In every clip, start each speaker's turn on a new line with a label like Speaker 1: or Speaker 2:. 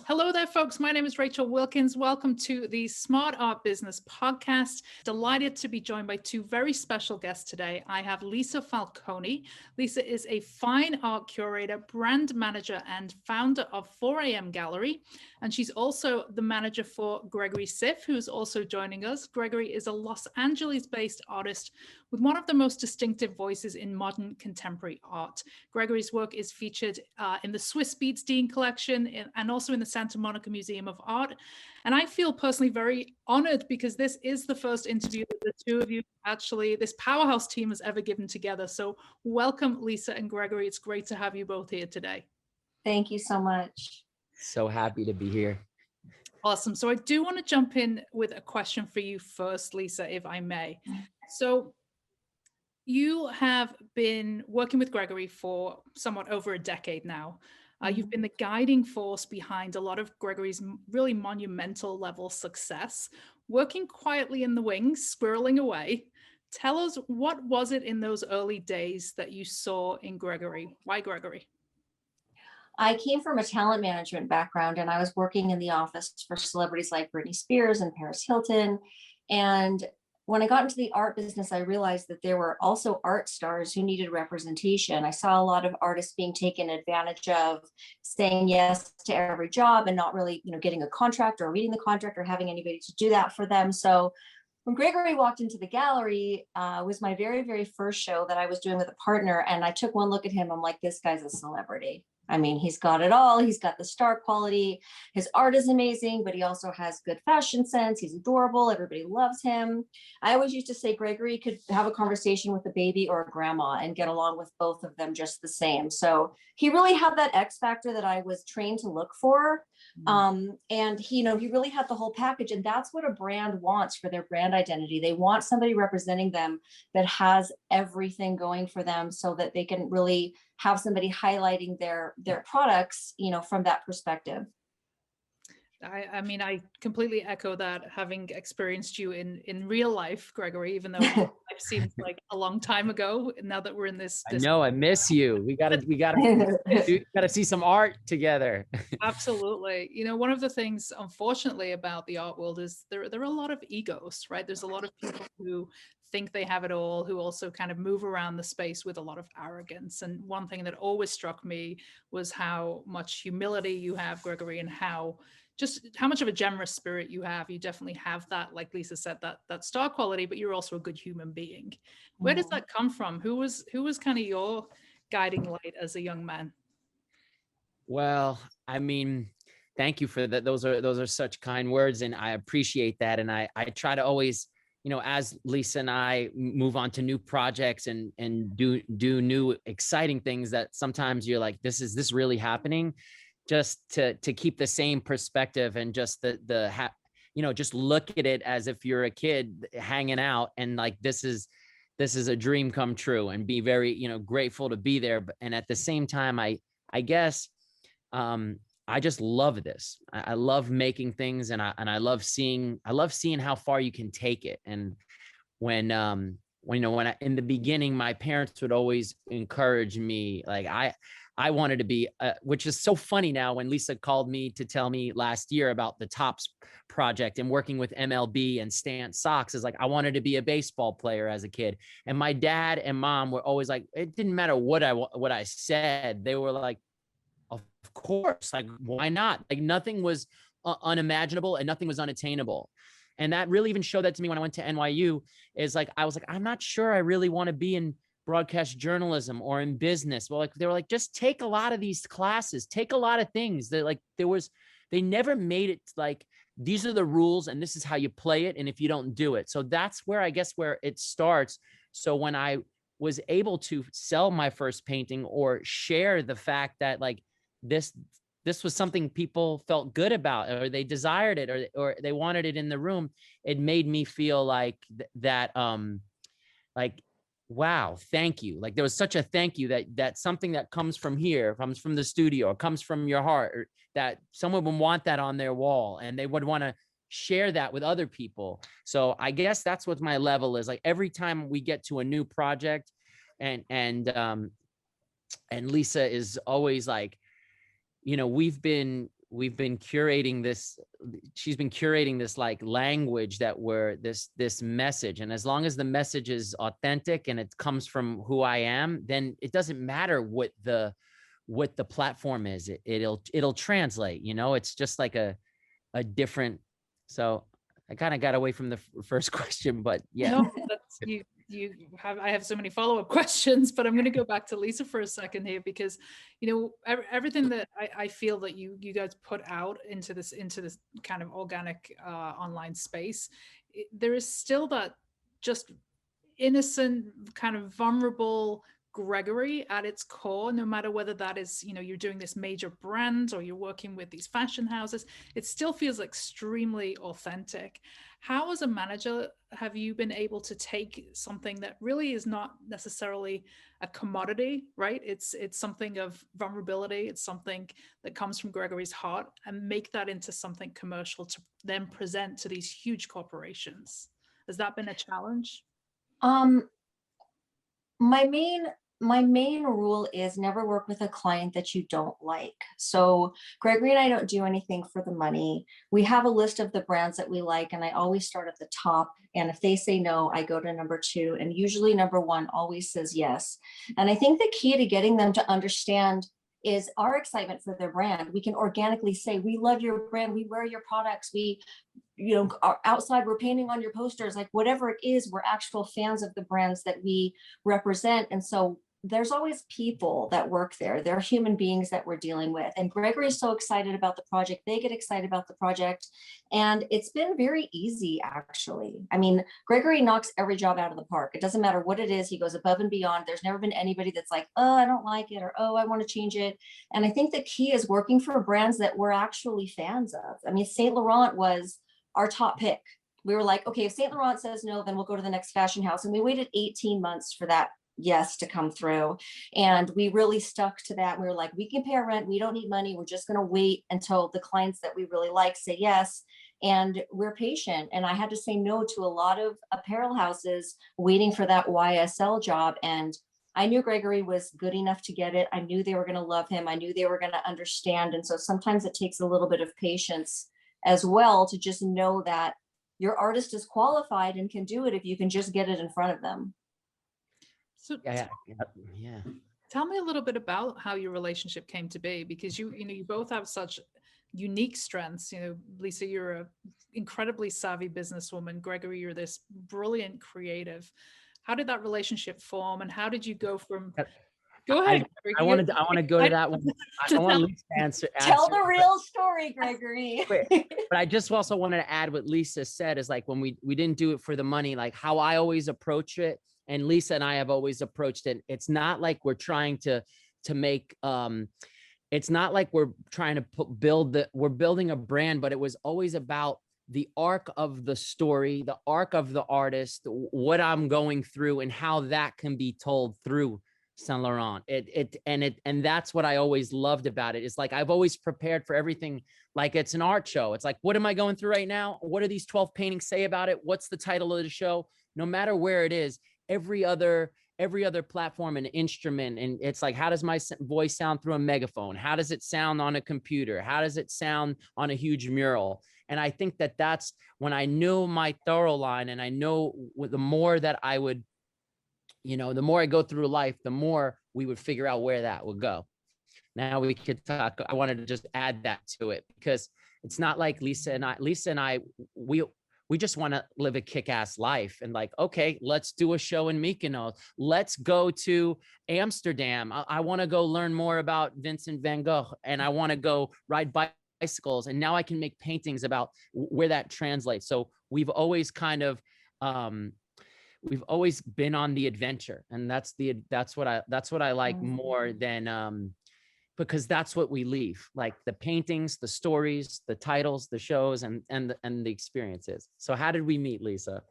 Speaker 1: Hello there, folks. My name is Rachel Wilkins. Welcome to the Smart Art Business Podcast. Delighted to be joined by two very special guests today. I have Lisa Falcone. Lisa is a fine art curator, brand manager, and founder of 4am Gallery. And she's also the manager for Gregory Siff, who's also joining us. Gregory is a Los Angeles-based artist with one of the most distinctive voices in modern contemporary art. Gregory's work is featured in the Swiss Beats Dean collection and also in the Santa Monica Museum of Art. And I feel personally very honored because this is the first interview that the two of you actually, this powerhouse team has ever given together. So welcome, Lisa and Gregory. It's great to have you both here today.
Speaker 2: Thank you so much.
Speaker 3: So happy to be here.
Speaker 1: Awesome. So I do want to jump in with a question for you first, Lisa, if I may. So you have been working with Gregory for somewhat over a decade now. You've been the guiding force behind a lot of Gregory's really monumental level success, working quietly in the wings, squirreling away. Tell us, what was it in those early days that you saw in Gregory? Why Gregory?
Speaker 2: I came from a talent management background, and I was working in the office for celebrities like Britney Spears and Paris Hilton. And when I got into the art business, I realized that there were also art stars who needed representation. I saw a lot of artists being taken advantage of, saying yes to every job and not really, getting a contract or reading the contract or having anybody to do that for them. So when Gregory walked into the gallery, was my very, very first show that I was doing with a partner. And I took one look at him. I'm like, this guy's a celebrity. I mean, he's got it all. He's got the star quality. His art is amazing, but he also has good fashion sense. He's adorable. Everybody loves him. I always used to say Gregory could have a conversation with a baby or a grandma and get along with both of them just the same. So he really had that X factor that I was trained to look for. And he really had the whole package. And that's what a brand wants for their brand identity. They want somebody representing them that has everything going for them so that they can really have somebody highlighting their products, from that perspective.
Speaker 1: I mean, I completely echo that, having experienced you in real life, Gregory, even though life seems like a long time ago. Now that we're in this
Speaker 3: I know, I miss you. We gotta see some art together.
Speaker 1: Absolutely. One of the things, unfortunately, about the art world is there are a lot of egos, right? There's a lot of people who think they have it all, who also kind of move around the space with a lot of arrogance. And one thing that always struck me was how much humility you have, Gregory, and how much of a generous spirit you have. You definitely have that, like Lisa said, that star quality, but you're also a good human being. Where does that come from? Who was kind of your guiding light as a young man?
Speaker 3: Well, I mean, thank you for that. Those are such kind words, and I appreciate that. And I try to always, as Lisa and I move on to new projects and do new exciting things, that sometimes you're like, is this really happening? Just to keep the same perspective and just just look at it as if you're a kid hanging out, and like this is a dream come true, and be very grateful to be there. And at the same time, I guess I just love this. I love making things, and I love seeing how far you can take it. And when in the beginning, my parents would always encourage me, like I wanted to be, which is so funny now, when Lisa called me to tell me last year about the Topps project and working with MLB and Stance Sox, is like, I wanted to be a baseball player as a kid. And my dad and mom were always like, it didn't matter what I said. They were like, of course, like, why not? Like, nothing was unimaginable and nothing was unattainable. And that really even showed that to me when I went to NYU, is like, I was like, I'm not sure I really want to be in broadcast journalism or in business. Well, like, they were like, just take a lot of these classes, take a lot of things. That like, they never made it like, these are the rules and this is how you play it, and if you don't do it. So that's where, I guess, where it starts. So when I was able to sell my first painting or share the fact that like this was something people felt good about, or they desired it, or they wanted it in the room, it made me feel like that, like, wow, thank you. Like, there was such a thank you that something that comes from here, comes from the studio, or comes from your heart, or that someone would want that on their wall, and they would want to share that with other people. So I guess that's what my level is. Like, every time we get to a new project, and Lisa is always like, we've been we've been curating this, she's been curating this like language that this message. And as long as the message is authentic and it comes from who I am, then it doesn't matter what the platform is. It'll translate, it's just like a different. So I kind of got away from the first question, but yeah.
Speaker 1: No, that's I have so many follow-up questions, but I'm going to go back to Lisa for a second here, because everything that I feel that you guys put out into this kind of organic online space, there is still that just innocent, kind of vulnerable Gregory at its core, no matter whether that is, you're doing this major brand or you're working with these fashion houses. It still feels extremely authentic. How, as a manager, have you been able to take something that really is not necessarily a commodity, right? It's something of vulnerability. It's something that comes from Gregory's heart, and make that into something commercial to then present to these huge corporations? Has that been a challenge?
Speaker 2: My main rule is never work with a client that you don't like. So Gregory and I don't do anything for the money. We have a list of the brands that we like, and I always start at the top. And if they say no, I go to number 2. And usually number 1 always says yes. And I think the key to getting them to understand is our excitement for their brand. We can organically say, we love your brand, we wear your products, we are outside, we're painting on your posters, like whatever it is, we're actual fans of the brands that we represent. And so there's always people that work there. They're human beings that we're dealing with. And Gregory is so excited about the project. They get excited about the project. And it's been very easy, actually. I mean, Gregory knocks every job out of the park. It doesn't matter what it is. He goes above and beyond. There's never been anybody that's like, oh, I don't like it, or, oh, I want to change it. And I think the key is working for brands that we're actually fans of. I mean, Saint Laurent was our top pick. We were like, okay, if Saint Laurent says no, then we'll go to the next fashion house. And we waited 18 months for that yes to come through. And we really stuck to that. We were like, we can pay our rent. We don't need money. We're just going to wait until the clients that we really like say yes. And we're patient. And I had to say no to a lot of apparel houses waiting for that YSL job. And I knew Gregory was good enough to get it. I knew they were going to love him. I knew they were going to understand. And so sometimes it takes a little bit of patience as well to just know that your artist is qualified and can do it if you can just get it in front of them.
Speaker 1: So
Speaker 3: Yeah.
Speaker 1: tell me a little bit about how your relationship came to be, because you both have such unique strengths. Lisa, you're an incredibly savvy businesswoman. Gregory, you're this brilliant creative. How did that relationship form, and how did you go from? Go ahead.
Speaker 3: I want to go to that one. I want Lisa to answer.
Speaker 2: Tell the real story, Gregory.
Speaker 3: But I just also wanted to add what Lisa said is like, when we didn't do it for the money, like how I always approach it. And Lisa and I have always approached it. It's not like we're trying to make, it's not like we're trying to we're building a brand, but it was always about the arc of the story, the arc of the artist, what I'm going through, and how that can be told through Saint Laurent. And that's what I always loved about it. It's like, I've always prepared for everything like it's an art show. It's like, what am I going through right now? What do these 12 paintings say about it? What's the title of the show? No matter where it is, every other platform and instrument. And it's like, how does my voice sound through a megaphone? How does it sound on a computer? How does it sound on a huge mural? And I think that that's when I knew my thorough line, and I know the more that I would, the more I go through life, the more we would figure out where that would go. Now we could talk. I wanted to just add that to it, because it's not like Lisa and I, we just want to live a kick-ass life, and like, okay, let's do a show in Mykonos. Let's go to Amsterdam. I want to go learn more about Vincent van Gogh, and I want to go ride bicycles. And now I can make paintings about where that translates. So we've always kind of, we've always been on the adventure, and that's what I like more than, because that's what we leave, like the paintings, the stories, the titles, the shows, and the experiences. So how did we meet, Lisa?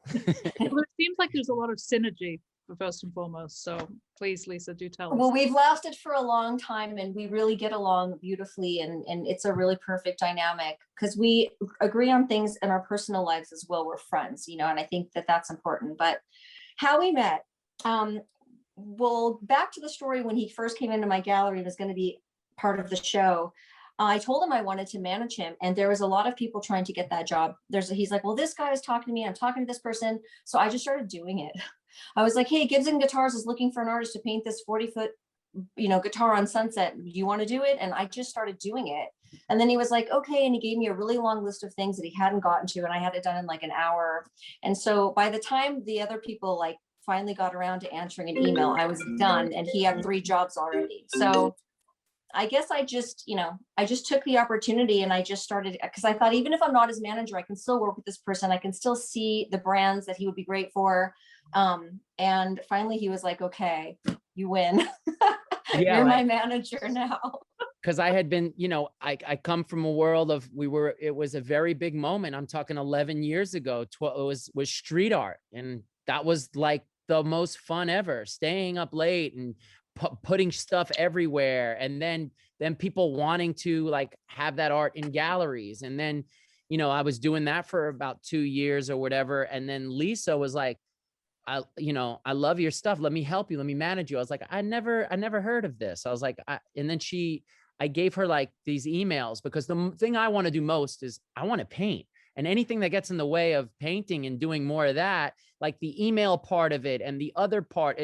Speaker 1: Well, it seems like there's a lot of synergy, first and foremost. So please, Lisa, do tell us.
Speaker 2: Well, we've lasted for a long time, and we really get along beautifully, and it's a really perfect dynamic because we agree on things in our personal lives as well. We're friends, and I think that that's important. But how we met, well, back to the story when he first came into my gallery, was going to be part of the show. I told him I wanted to manage him, and there was a lot of people trying to get that job. He's like, well, this guy is talking to me. I'm talking to this person. So I just started doing it. I was like, hey, Gibson Guitars is looking for an artist to paint this 40-foot, guitar on Sunset. Do you want to do it? And I just started doing it. And then he was like, okay. And he gave me a really long list of things that he hadn't gotten to, and I had it done in like an hour. And so by the time the other people like finally got around to answering an email, I was done, and he had 3 jobs already. So I guess I just took the opportunity, and I just started, because I thought, even if I'm not his manager, I can still work with this person. I can still see the brands that he would be great for. And finally he was like, okay, you win.
Speaker 3: Yeah,
Speaker 2: you're my manager now.
Speaker 3: Because I had been, I come from a world of, it was a very big moment. I'm talking 11 years ago. It was street art. And that was like the most fun ever, staying up late and putting stuff everywhere. And then people wanting to like have that art in galleries. And then, I was doing that for about 2 years or whatever. And then Lisa was like, I love your stuff. Let me help you. Let me manage you. I was like, I never heard of this. I was like, and then I gave her like these emails, because the thing I want to do most is I want to paint, and anything that gets in the way of painting and doing more of that, like the email part of it and the other part,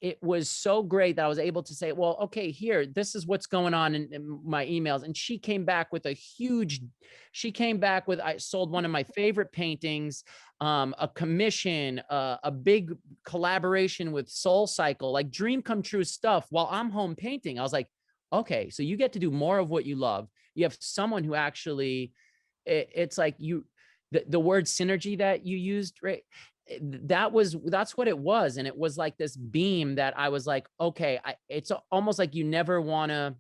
Speaker 3: it was so great that I was able to say, well, okay, here, this is what's going on in my emails. And she came back with I sold one of my favorite paintings, a commission, a big collaboration with Soul Cycle, like dream come true stuff while I'm home painting. I was like, okay, so you get to do more of what you love. You have someone who actually, it's like the word synergy that you used, right? That's what it was. And it was like this beam that I was like, okay, it's almost like you never want to.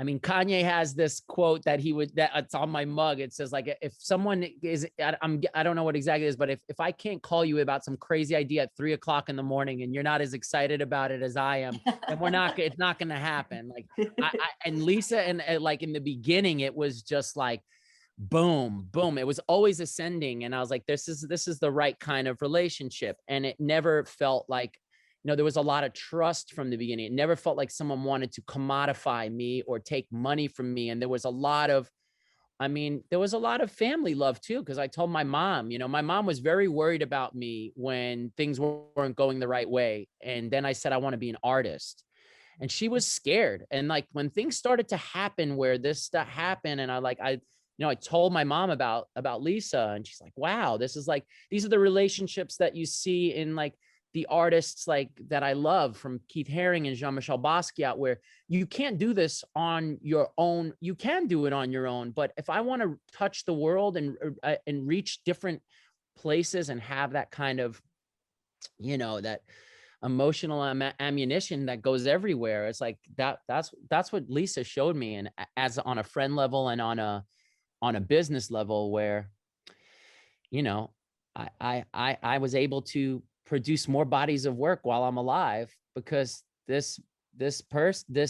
Speaker 3: I mean, Kanye has this quote that it's on my mug. It says like, if someone is, I don't know what exactly it is, but if I can't call you about some crazy idea at 3 o'clock in the morning and you're not as excited about it as I am, then it's not going to happen. Like and Lisa, and like in the beginning, it was just like, boom, boom. It was always ascending. And I was like, this is the right kind of relationship. And it never felt like, there was a lot of trust from the beginning. It never felt like someone wanted to commodify me or take money from me. And there was a lot of family love too. Cause I told my mom, my mom was very worried about me when things weren't going the right way. And then I said, I want to be an artist. And she was scared. And like, when things started to happen where this stuff happened, and I told my mom about Lisa, and she's like, wow, this is like, these are the relationships that you see in like the artists like that I love, from Keith Haring and Jean-Michel Basquiat, where you can't do this on your own. You can do it on your own, but if I want to touch the world and reach different places and have that kind of, that emotional ammunition that goes everywhere, it's like that's what Lisa showed me. And as on a friend level and on a business level, where, I was able to produce more bodies of work while I'm alive, because this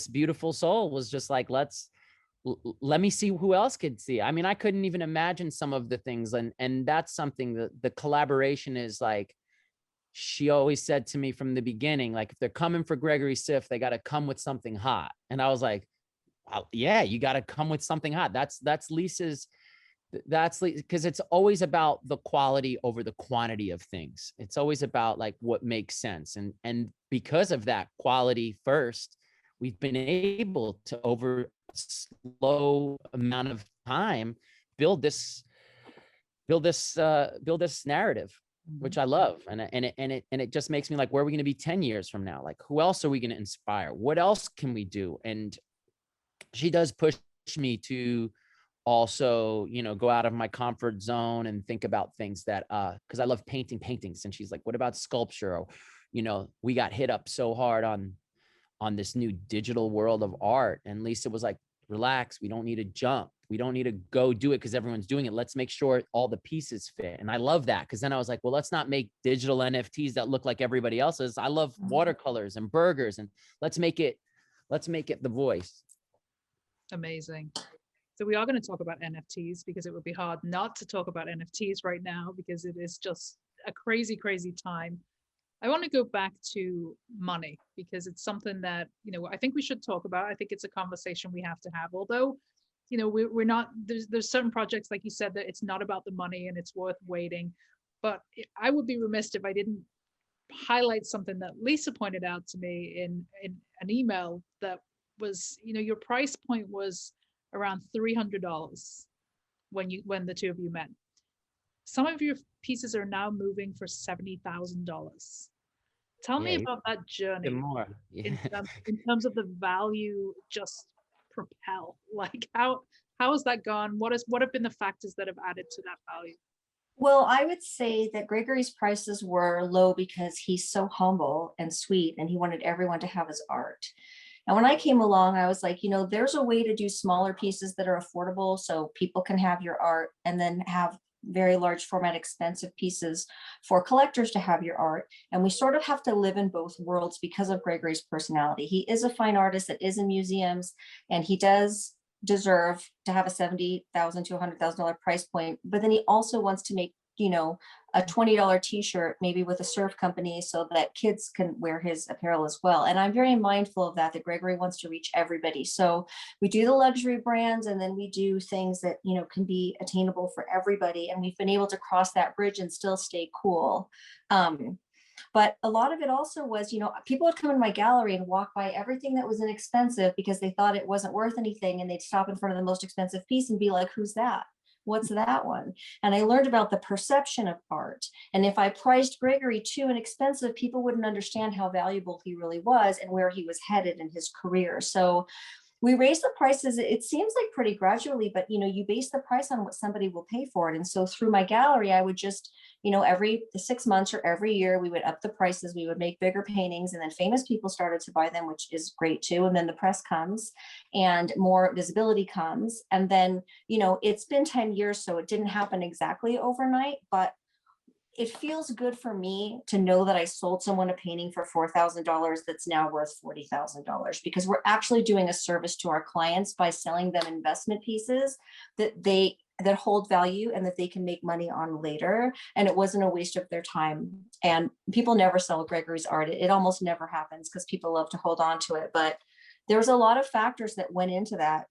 Speaker 3: beautiful soul was just like, let me see who else could see. I mean, I couldn't even imagine some of the things. And that's something that the collaboration is like, she always said to me from the beginning, like, if they're coming for Gregory Siff, they got to come with something hot. And I was like, well, yeah, you got to come with something hot. That's Lisa's. Because it's always about the quality over the quantity of things. It's always about like what makes sense. And because of that quality first, we've been able to, over a slow amount of time, build this narrative, which I love. And it just makes me like, where are we going to be 10 years from now? Like, who else are we going to inspire? What else can we do? And she does push me to also, go out of my comfort zone and think about things that, cause I love painting paintings. And she's like, what about sculpture? Or, we got hit up so hard on this new digital world of art. And Lisa was like, relax. We don't need to jump. We don't need to go do it because everyone's doing it. Let's make sure all the pieces fit. And I love that. Cause then I was like, well, let's not make digital NFTs that look like everybody else's. I love watercolors and burgers, and let's make it the voice.
Speaker 1: Amazing. So we are going to talk about NFTs, because it would be hard not to talk about NFTs right now, because it is just a crazy, crazy time. I want to go back to money because it's something that, I think we should talk about. I think it's a conversation we have to have. Although, we're not, there's certain projects, like you said, that it's not about the money and it's worth waiting. But I would be remiss if I didn't highlight something that Lisa pointed out to me in an email that was, your price point was around $300 when the two of you met. Some of your pieces are now moving for $70,000. Tell me
Speaker 3: Yeah,
Speaker 1: about that journey
Speaker 3: more. Yeah.
Speaker 1: in terms of the value just propel. Like how has that gone? What have been the factors that have added to that value?
Speaker 2: Well, I would say that Gregory's prices were low because he's so humble and sweet and he wanted everyone to have his art. And when I came along, I was like, there's a way to do smaller pieces that are affordable so people can have your art, and then have very large format, expensive pieces for collectors to have your art. And we sort of have to live in both worlds because of Gregory's personality. He is a fine artist that is in museums, and he does deserve to have a $70,000 to $100,000 price point. But then he also wants to make, a $20 t-shirt, maybe with a surf company, so that kids can wear his apparel as well. And I'm very mindful of that Gregory wants to reach everybody. So we do the luxury brands, and then we do things that, can be attainable for everybody. And we've been able to cross that bridge and still stay cool. But a lot of it also was, people would come in my gallery and walk by everything that was inexpensive because they thought it wasn't worth anything. And they'd stop in front of the most expensive piece and be like, who's that? What's that one? And I learned about the perception of art. And if I priced Gregory too inexpensive, people wouldn't understand how valuable he really was and where he was headed in his career. So we raised the prices, it seems like pretty gradually, but you base the price on what somebody will pay for it. And so through my gallery, I would just, every 6 months or every year, we would up the prices, we would make bigger paintings, and then famous people started to buy them, which is great too. And then the press comes and more visibility comes. And then, it's been 10 years, so it didn't happen exactly overnight, but it feels good for me to know that I sold someone a painting for $4,000 that's now worth $40,000, because we're actually doing a service to our clients by selling them investment pieces that hold value and that they can make money on later. And it wasn't a waste of their time. And people never sell Gregory's art. It almost never happens because people love to hold on to it. But there's a lot of factors that went into that.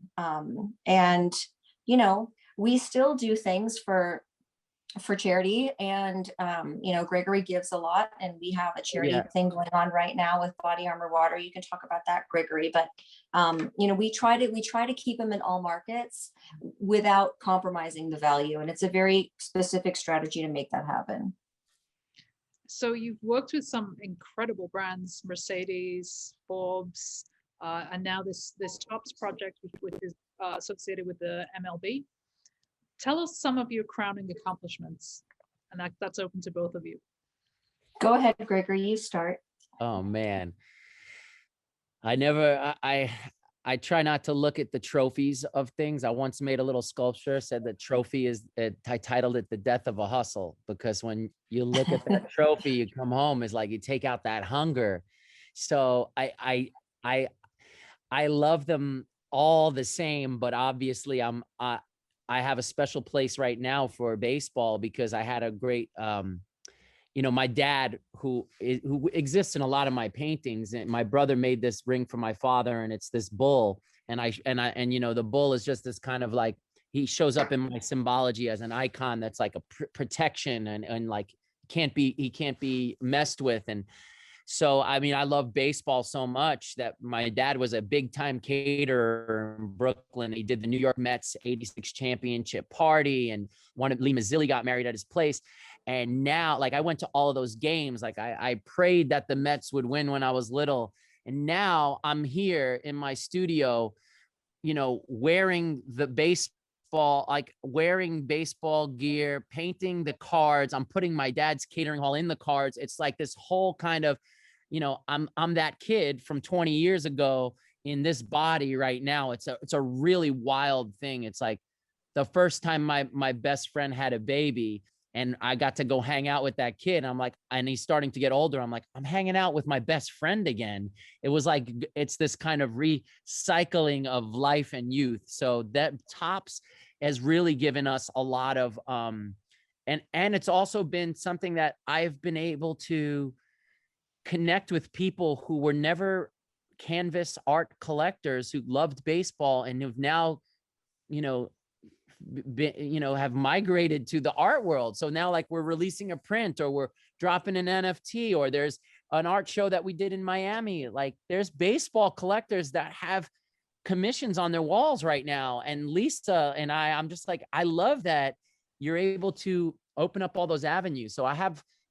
Speaker 2: And we still do things for charity, and Gregory gives a lot, and we have a charity thing going on right now with Body Armor Water. You can talk about that, Gregory, but we try to keep them in all markets without compromising the value, and it's a very specific strategy to make that happen.
Speaker 1: So you've worked with some incredible brands, Mercedes, Forbes, and now this Tops project, which is associated with the MLB. Tell us some of your crowning accomplishments, and that's open to both of you.
Speaker 2: Go ahead, Gregory, you start.
Speaker 3: Oh man, I try not to look at the trophies of things. I once made a little sculpture, said the trophy is, I titled it "The Death of a Hustle," because when you look at that trophy, you come home, is like you take out that hunger. So I love them all the same, but obviously I have a special place right now for baseball because I had a great, my dad who exists in a lot of my paintings, and my brother made this ring for my father, and it's this bull. And the bull is just this kind of like, he shows up in my symbology as an icon that's like a protection and like he can't be messed with. And so, I mean, I love baseball so much that my dad was a big time caterer in Brooklyn. He did the New York Mets 86 championship party, and Lee Mazzilli got married at his place. And now, like, I went to all of those games. Like I prayed that the Mets would win when I was little. And now I'm here in my studio, wearing the baseball, like wearing baseball gear, painting the cards. I'm putting my dad's catering hall in the cards. It's like this whole kind of, I'm that kid from 20 years ago in this body right now. It's a really wild thing. It's like the first time my best friend had a baby and I got to go hang out with that kid. I'm like, and he's starting to get older. I'm like, I'm hanging out with my best friend again. It was like, it's this kind of recycling of life and youth. So that Tops has really given us a lot of, and it's also been something that I've been able to connect with people who were never canvas art collectors, who loved baseball and who've now, you know, have migrated to the art world. So now, like, we're releasing a print, or we're dropping an NFT, or there's an art show that we did in Miami. Like, there's baseball collectors that have commissions on their walls right now. And Lisa and I'm just like, I love that you're able to open up all those avenues. So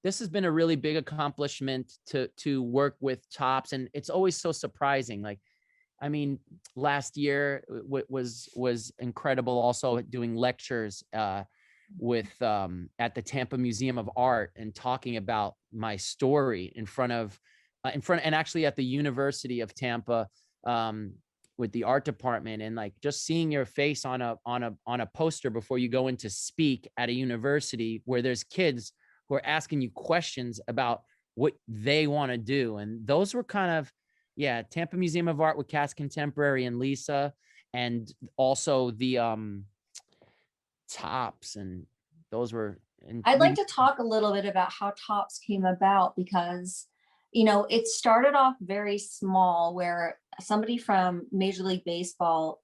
Speaker 3: this has been a really big accomplishment to work with Topps. And it's always so surprising. Like, I mean, last year was incredible. Also doing lectures with at the Tampa Museum of Art, and talking about my story in front and actually at the University of Tampa with the art department, and like just seeing your face on a poster before you go in to speak at a university where there's kids who are asking you questions about what they want to do. And those were kind of, yeah, Tampa Museum of Art with Cass Contemporary and Lisa, and also the Topps, and those were.
Speaker 2: I'd like to talk a little bit about how Topps came about, because, you know, it started off very small, where somebody from Major League Baseball,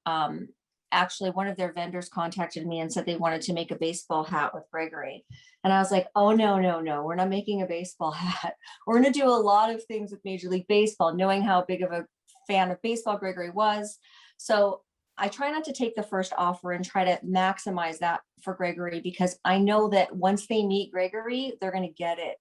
Speaker 2: actually one of their vendors contacted me and said they wanted to make a baseball hat with Gregory. And I was like, oh, no, we're not making a baseball hat. We're going to do a lot of things with Major League Baseball, knowing how big of a fan of baseball Gregory was. So I try not to take the first offer and try to maximize that for Gregory, because I know that once they meet Gregory, they're going to get it.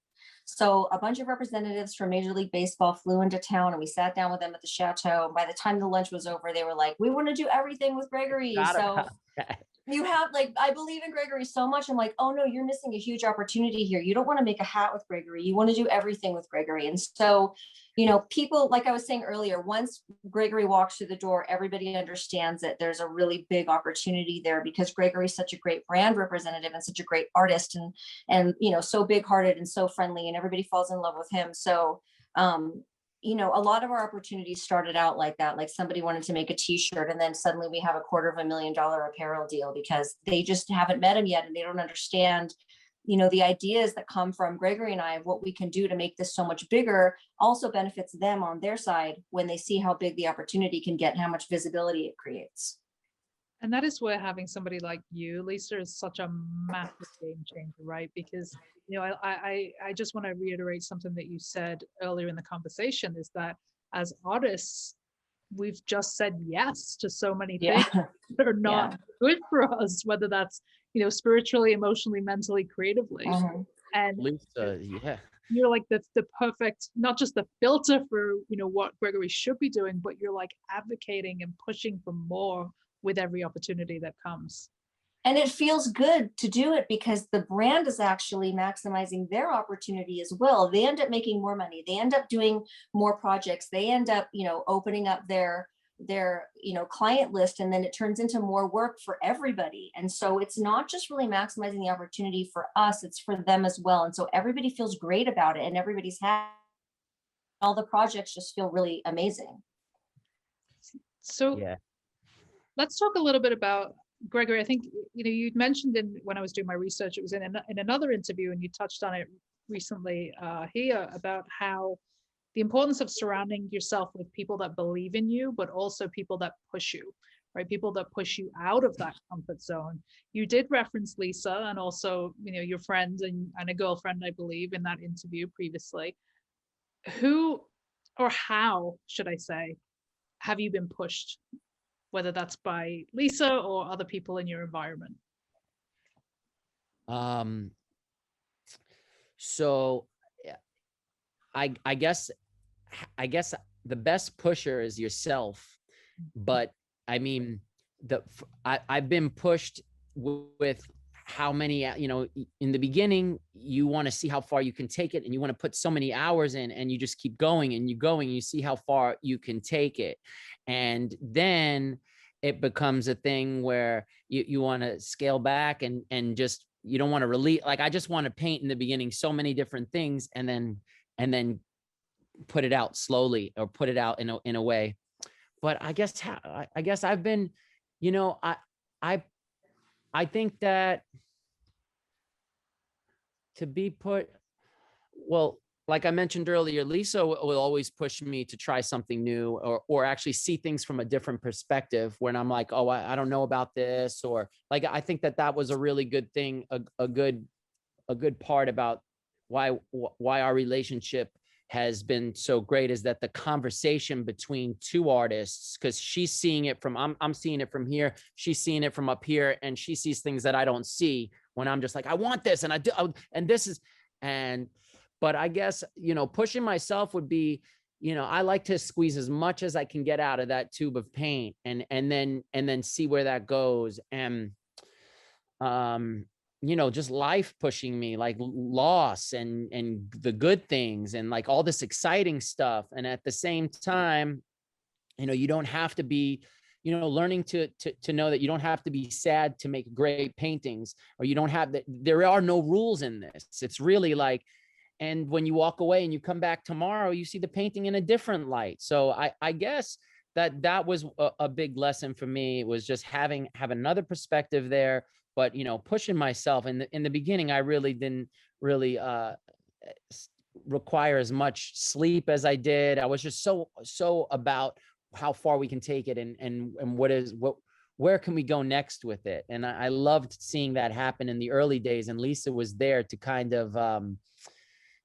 Speaker 2: So a bunch of representatives from Major League Baseball flew into town, and we sat down with them at the chateau. And by the time the lunch was over, they were like, we want to do everything with Gregory. So you have, like, I believe in Gregory so much. I'm like, oh no, you're missing a huge opportunity here. You don't want to make a hat with Gregory. You want to do everything with Gregory. And so, you know, people, like I was saying earlier, once Gregory walks through the door, everybody understands that there's a really big opportunity there, because Gregory's such a great brand representative and such a great artist, and, you know, so big hearted and so friendly, and everybody falls in love with him. So, you know, a lot of our opportunities started out like that. Like, somebody wanted to make a t-shirt, and then suddenly we have a $250,000 apparel deal, because they just haven't met him yet, and they don't understand, you know, the ideas that come from Gregory and I of what we can do to make this so much bigger also benefits them on their side when they see how big the opportunity can get and how much visibility it creates.
Speaker 1: And that is where having somebody like you, Lisa, is such a massive game changer, right? Because, you know, I just want to reiterate something that you said earlier in the conversation, is that as artists, we've just said yes to so many things that are not good for us, whether that's, you know, spiritually, emotionally, mentally, creatively. And
Speaker 3: Lisa,
Speaker 1: you're like the perfect, not just the filter for, you know, what Gregory should be doing, but you're like advocating and pushing for more with every opportunity that comes.
Speaker 2: And it feels good to do it, because the brand is actually maximizing their opportunity as well. They end up making more money. They end up doing more projects. They end up, you know, opening up their, you know, client list, and then it turns into more work for everybody. And so it's not just really maximizing the opportunity for us, it's for them as well. And so everybody feels great about it, and everybody's happy. All the projects just feel really amazing.
Speaker 1: So let's talk a little bit about Gregory. I think, you know, you'd mentioned when I was doing my research, it was in another interview, and you touched on it recently here, about how the importance of surrounding yourself with people that believe in you, but also people that push you, right? People that push you out of that comfort zone. You did reference Lisa, and also, you know, your friend and a girlfriend, I believe, in that interview previously. Who, or how should I say, have you been pushed, whether that's by Lisa or other people in your environment?
Speaker 3: So I guess the best pusher is yourself, but I mean, I've been pushed with how many, you know, in the beginning, you want to see how far you can take it, and you want to put so many hours in, and you just keep going and you see how far you can take it. And then it becomes a thing where you want to scale back and just, you don't want to release. Like, I just want to paint in the beginning so many different things, and then put it out slowly, or put it out in a way. But I guess I've been, you know, I think that to be put, well, like I mentioned earlier, Lisa will always push me to try something new, or actually see things from a different perspective when I'm like, oh, I don't know about this. Or like, I think that was a really good thing, a good part about why our relationship has been so great, is that the conversation between two artists, because she's seeing it from, I'm seeing it from here, she's seeing it from up here, and she sees things that I don't see when I'm just like, I want this, and I do, and this is, and but I guess, pushing myself would be, I like to squeeze as much as I can get out of that tube of paint, and then see where that goes. And just life pushing me, like loss and the good things and like all this exciting stuff. And at the same time, you don't have to be, learning to know that you don't have to be sad to make great paintings, or you don't have that. There are no rules in this. It's really like, and when you walk away and you come back tomorrow, you see the painting in a different light. So I guess that was a big lesson for me. It was just have another perspective there, but pushing myself. In the beginning, I really didn't really require as much sleep as I did. I was just so about how far we can take it, and where can we go next with it. And I loved seeing that happen in the early days, and Lisa was there to kind of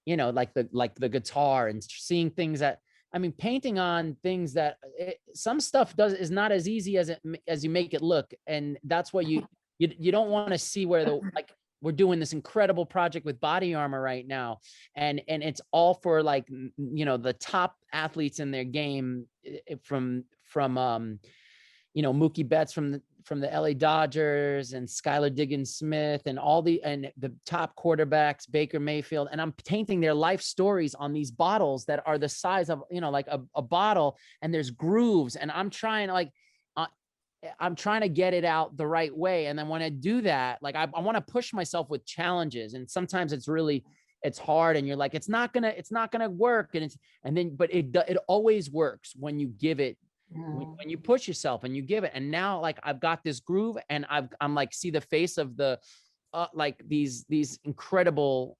Speaker 3: like the guitar, and seeing things that, painting on things that some stuff is not as easy as you make it look. And that's what you don't want to see, where we're doing this incredible project with Body Armor right now, and it's all for like, the top athletes in their game, from Mookie Betts from the LA Dodgers, and Skylar Diggins-Smith, and the top quarterbacks, Baker Mayfield. And I'm painting their life stories on these bottles that are the size of, like a bottle, and there's grooves, and I'm trying to get it out the right way. And then when I do that, like I want to push myself with challenges, and sometimes it's hard, and you're like, it's not gonna work, but it always works when you give it. When you push yourself and you give it. And now, like, I've got this groove, and I'm like, see the face of the like these incredible,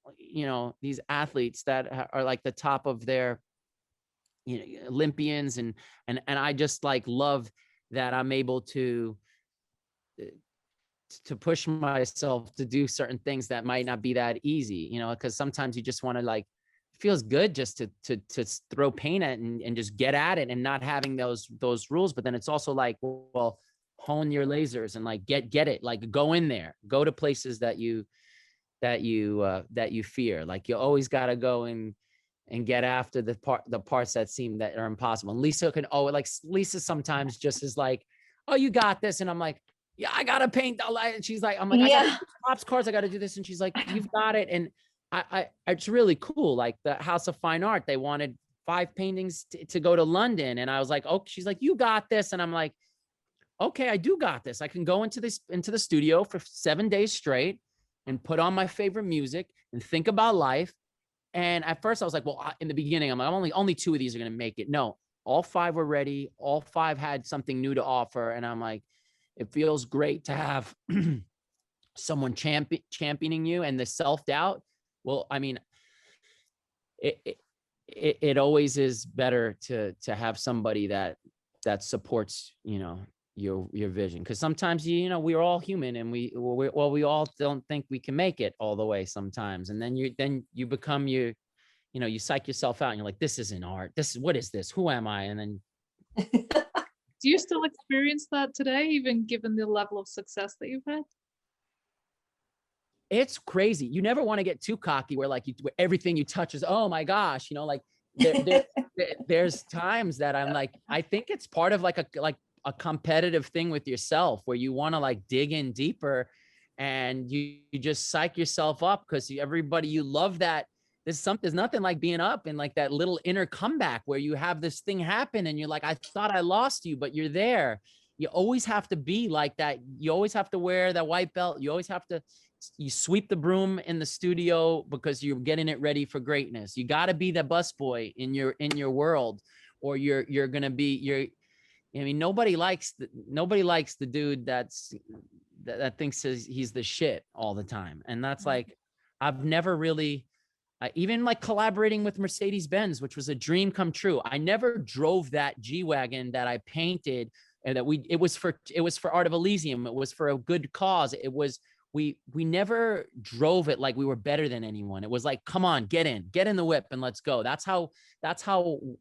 Speaker 3: these athletes that are like the top of their, Olympians, and I just like love that I'm able to push myself to do certain things that might not be that easy, because sometimes you just want to, like, feels good just to throw paint at and just get at it, and not having those rules. But then it's also like, well, hone your lasers and like get it, like go in there, go to places that you fear. Like, you always got to go and get after the parts that seem that are impossible. And Lisa sometimes just is like, oh, you got this. And I'm like, yeah, I got to paint the light. And she's like, I'm like, I got to do props cards, I got to do this. And she's like, you've got it. And it's really cool. Like the House of Fine Art, they wanted 5 paintings to go to London. And I was like, oh, she's like, you got this. And I'm like, okay, I do got this. I can go into the studio for 7 days straight and put on my favorite music and think about life. And at first I was like, well, in the beginning, I'm like, only 2 of these are going to make it. No, all 5 were ready. All 5 had something new to offer. And I'm like, it feels great to have someone championing you. And the self-doubt, well, it always is better to have somebody that supports, your vision. Because sometimes, we're all human, and we all don't think we can make it all the way sometimes. And then you become you psych yourself out, and you're like, this isn't art. What is this? Who am I? And then
Speaker 1: do you still experience that today, even given the level of success that you've had?
Speaker 3: It's crazy. You never want to get too cocky where like where everything you touch is, oh my gosh, like there's times that I'm like, I think it's part of like a competitive thing with yourself, where you want to like dig in deeper, and you just psych yourself up, because everybody, you love that. There's nothing like being up and like that little inner comeback where you have this thing happen and you're like, I thought I lost you, but you're there. You always have to be like that. You always have to wear that white belt. You always have to, you sweep the broom in the studio because you're getting it ready for greatness. You got to be the busboy in your world, or you're going to be, nobody likes the dude that thinks he's the shit all the time. And that's like, I've never really even like collaborating with Mercedes-Benz, which was a dream come true. I never drove that G-Wagon that I painted, and that it was for Art of Elysium. It was for a good cause. It was, we never drove it like we were better than anyone. It was like, come on, get in the whip and let's go. That's how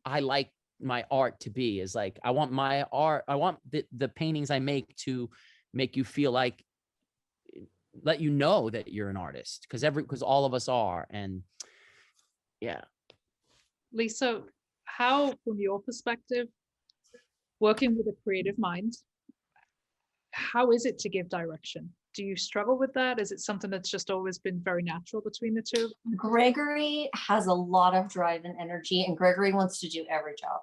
Speaker 3: I like my art to be, is like, I want my art, I want the paintings I make to make you feel like, let you know that you're an artist, because all of us are. And yeah.
Speaker 1: Lisa, how, from your perspective, working with a creative mind, how is it to give direction? Do you struggle with that? Is it something that's just always been very natural between the two?
Speaker 2: Gregory has a lot of drive and energy, and Gregory wants to do every job.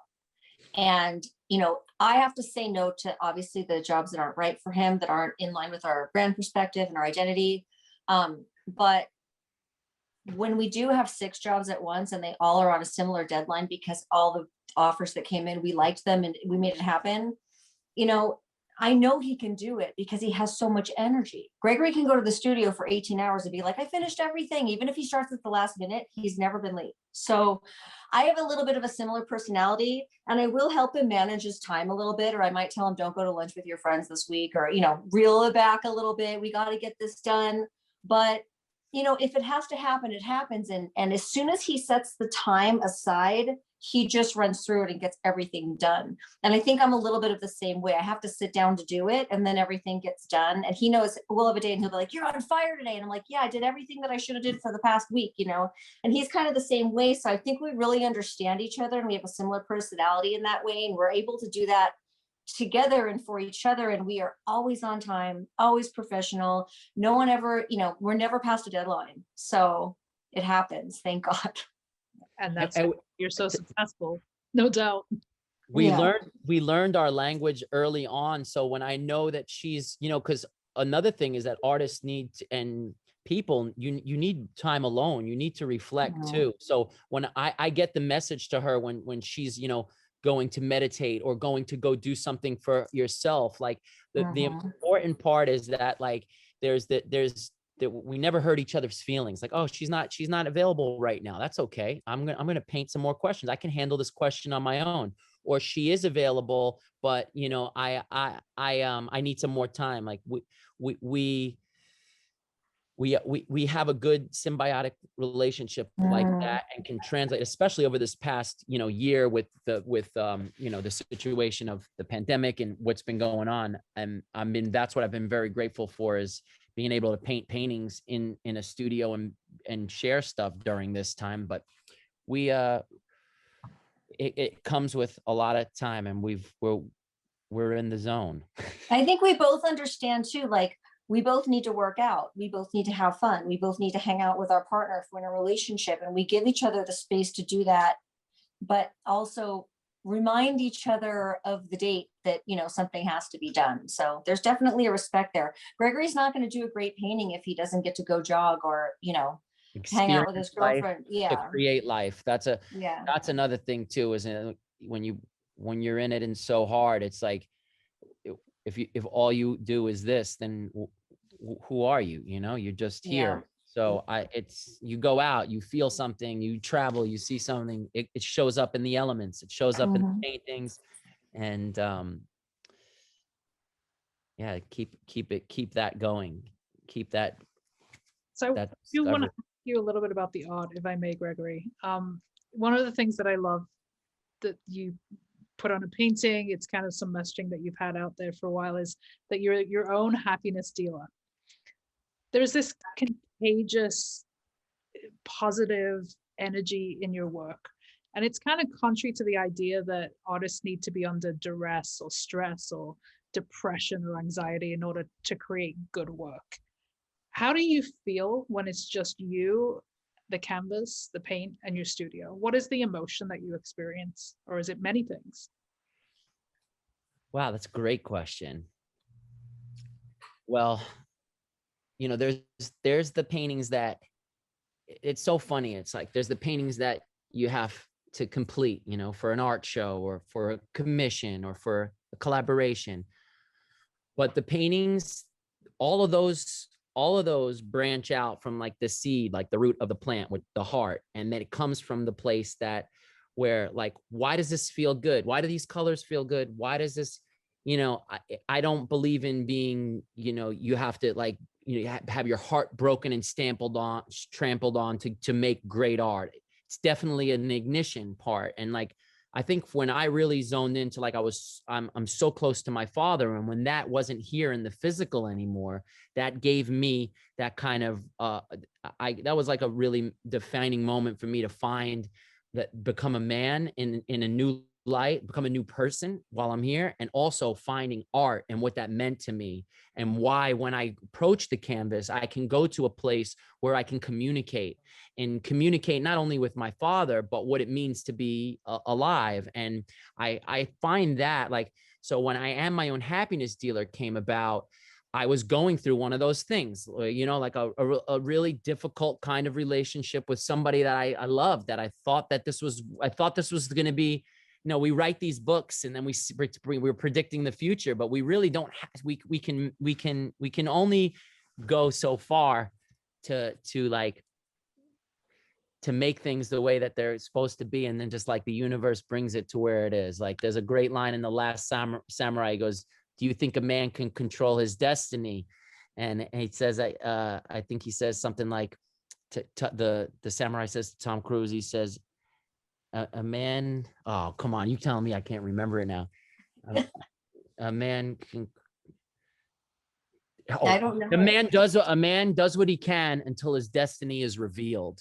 Speaker 2: And, I have to say no to obviously the jobs that aren't right for him, that aren't in line with our brand perspective and our identity. But when we do have 6 jobs at once and they all are on a similar deadline, because all the offers that came in, we liked them and we made it happen, I know he can do it because he has so much energy. Gregory can go to the studio for 18 hours and be like, I finished everything. Even if he starts at the last minute, he's never been late. So I have a little bit of a similar personality, and I will help him manage his time a little bit. Or I might tell him, don't go to lunch with your friends this week, or, reel it back a little bit. We got to get this done. But, if it has to happen, it happens. And as soon as he sets the time aside, he just runs through it and gets everything done. And I think I'm a little bit of the same way. I have to sit down to do it, and then everything gets done. And he knows we'll have a day and he'll be like, you're on fire today. And I'm like, yeah, I did everything that I should have did for the past week, and he's kind of the same way. So I think we really understand each other, and we have a similar personality in that way. And we're able to do that together and for each other. And we are always on time, always professional. No one ever, we're never past a deadline. So it happens. Thank God.
Speaker 1: And that's why you're so successful, no doubt.
Speaker 3: We learned our language early on. So when I know that she's, because another thing is that artists need and people, you need time alone. You need to reflect too. So when I get the message to her when she's, going to meditate or going to go do something for yourself, like the important part is that, like, there's that we never hurt each other's feelings. Like, oh, she's not available right now. That's okay. I'm gonna paint some more questions. I can handle this question on my own. Or she is available, but I need some more time. Like we have a good symbiotic relationship like that, and can translate, especially over this past year with the situation of the pandemic and what's been going on. And that's what I've been very grateful for, is being able to paint paintings in a studio and share stuff during this time. But it comes with a lot of time, and we're in the zone.
Speaker 2: I think we both understand too, like, we both need to work out. We both need to have fun. We both need to hang out with our partner if we're in a relationship, and we give each other the space to do that, but also remind each other of the date that, something has to be done. So there's definitely a respect there. Gregory's not going to do a great painting if he doesn't get to go jog or, hang out with his girlfriend.
Speaker 3: To create life. That's another thing too, is when you're in it and so hard, it's like, if all you do is this, then who are you? You're just here. So you go out, you feel something, you travel, you see something, it shows up in the elements, it shows up in the paintings, and keep that going, keep that.
Speaker 1: So I do want to ask you a little bit about the art, if I may, Gregory. One of the things that I love that you put on a painting, it's kind of some messaging that you've had out there for a while, is that you're your own happiness dealer. There's this contagious, positive energy in your work. And it's kind of contrary to the idea that artists need to be under duress or stress or depression or anxiety in order to create good work. How do you feel when it's just you, the canvas, the paint, and your studio? What is the emotion that you experience? Or is it many things?
Speaker 3: Wow, that's a great question. Well, there's the paintings that, it's so funny. It's like, there's the paintings that you have to complete, for an art show or for a commission or for a collaboration. But the paintings, all of those all of those branch out from like the seed, like the root of the plant with the heart. And then it comes from the place that where like, why does this feel good? Why do these colors feel good? Why does this, I don't believe in being, you have to like, have your heart broken and trampled on to make great art. It's definitely an ignition part. And like, I think when I really zoned into like, I'm so close to my father. And when that wasn't here in the physical anymore, that gave me that kind of, that was like a really defining moment for me to find that, become a man in a new light, become a new person while I'm here, and also finding art and what that meant to me, and why when I approach the canvas, I can go to a place where I can communicate not only with my father, but what it means to be alive. And I find that like, so when I Am My Own Happiness Dealer came about, I was going through one of those things, like a really difficult kind of relationship with somebody that I loved, that I thought this was going to be, we write these books and then we're predicting the future, but we really don't we can only go so far to make things the way that they're supposed to be. And then just like the universe brings it to where it is. Like there's a great line in The Last Samurai. He goes, do you think a man can control his destiny? And he says, I think he says something like, the samurai says to Tom Cruise, he says, a man, oh, come on, you telling me I can't remember it now. A man can,
Speaker 2: I don't know.
Speaker 3: A man does what he can until his destiny is revealed.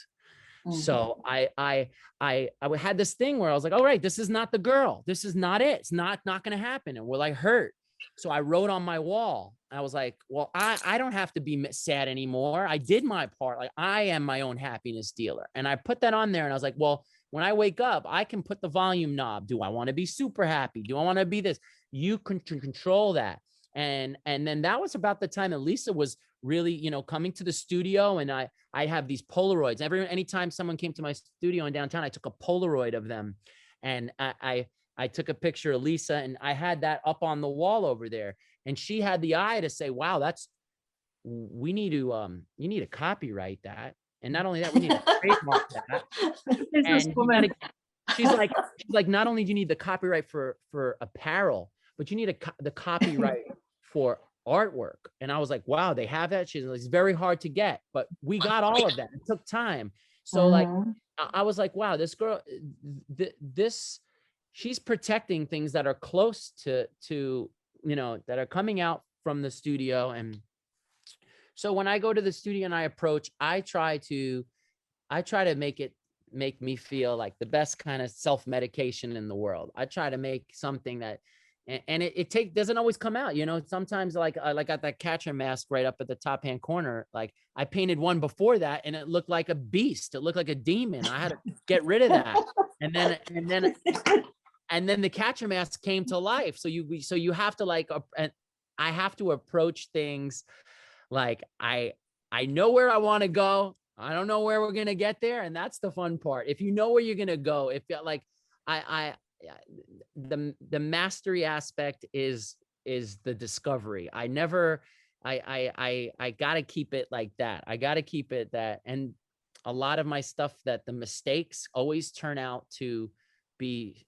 Speaker 3: Mm-hmm. So I had this thing where I was like, all right, this is not the girl. This is not it. It's not going to happen. And we're like hurt. So I wrote on my wall. I was like, well, I don't have to be sad anymore. I did my part. Like I am my own happiness dealer. And I put that on there and I was like, well, when I wake up, I can put the volume knob. Do I want to be super happy? Do I want to be this? You can control that. And then that was about the time that Lisa was really, coming to the studio, and I have these Polaroids. Anytime someone came to my studio in downtown, I took a Polaroid of them, and I took a picture of Lisa, and I had that up on the wall over there. And she had the eye to say, "Wow, you need to copyright that." And not only that, we need to trademark that. And she's like, not only do you need the copyright for apparel, but you need the copyright for artwork. And I was like, wow, they have that. She's like, it's very hard to get, but we got all of that. It took time. So like, I was like, wow, this girl, she's protecting things that are close to, that are coming out from the studio. And so when I go to the studio and I approach, I try to make me feel like the best kind of self-medication in the world. I try to make something that, and it doesn't always come out, sometimes like I got that catcher mask right up at the top hand corner. Like I painted one before that and it looked like a beast. It looked like a demon. I had to get rid of that. And then the catcher mask came to life. So you have to like, and I have to approach things like I know where I want to go. I don't know where we're going to get there. And that's the fun part. If you know where you're going to go, if like the mastery aspect is the discovery. I got to keep it like that. I got to keep it that. And a lot of my stuff, that the mistakes always turn out to be,